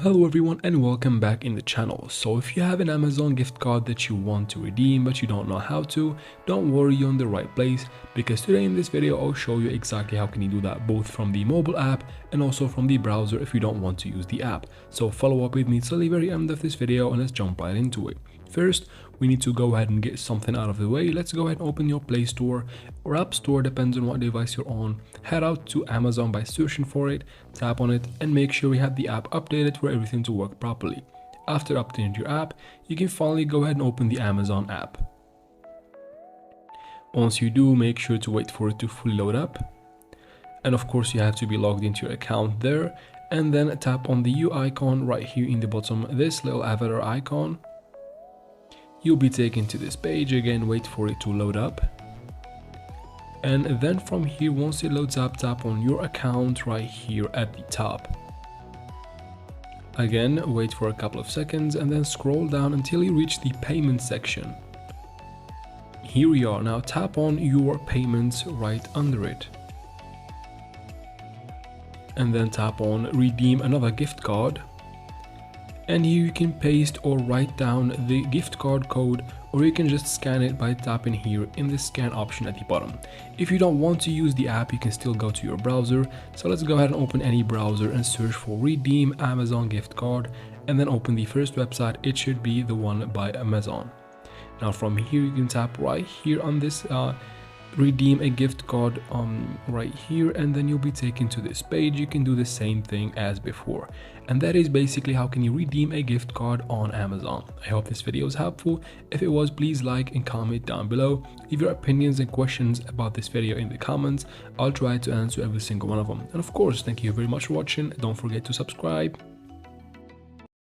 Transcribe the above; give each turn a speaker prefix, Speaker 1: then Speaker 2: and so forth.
Speaker 1: Hello everyone and welcome back in the channel. So if you have an Amazon gift card that you want to redeem but you don't know how to, don't worry, you're in the right place, because today in this video I'll show you exactly how can you do that both from the mobile app and also from the browser if you don't want to use the app. So follow up with me till the very end of this video and let's jump right into it. First, we need to go ahead and get something out of the way. Let's go ahead and open your Play Store or App Store, depends on what device you're on. Head out to Amazon by searching for it, tap on it, and make sure we have the app updated for everything to work properly. After updating your app, you can finally go ahead and open the Amazon app. Once you do, make sure to wait for it to fully load up. And of course, you have to be logged into your account there, and then tap on the U icon right here in the bottom, this little avatar icon. You'll be taken to this page. Again, wait for it to load up, and then from here, once it loads up, tap on your account right here at the top. Again, wait for a couple of seconds and then scroll down until you reach the payment section. Here we are. Now tap on your payments right under it, and then tap on redeem another gift card. And here you can paste or write down the gift card code, or you can just scan it by tapping here in the scan option at the bottom. If you don't want to use the app, you can still go to your browser. So let's go ahead and open any browser and search for redeem Amazon gift card, and then open the first website. It should be the one by Amazon. Now from here you can tap right here on this redeem a gift card right here, and then you'll be taken to this page. You can do the same thing as before, and that is basically how can you redeem a gift card on Amazon. I hope this video was helpful. If it was, please like and comment down below. Leave your opinions and questions about this video in the comments. I'll try to answer every single one of them. And of course, thank you very much for watching. Don't forget to subscribe.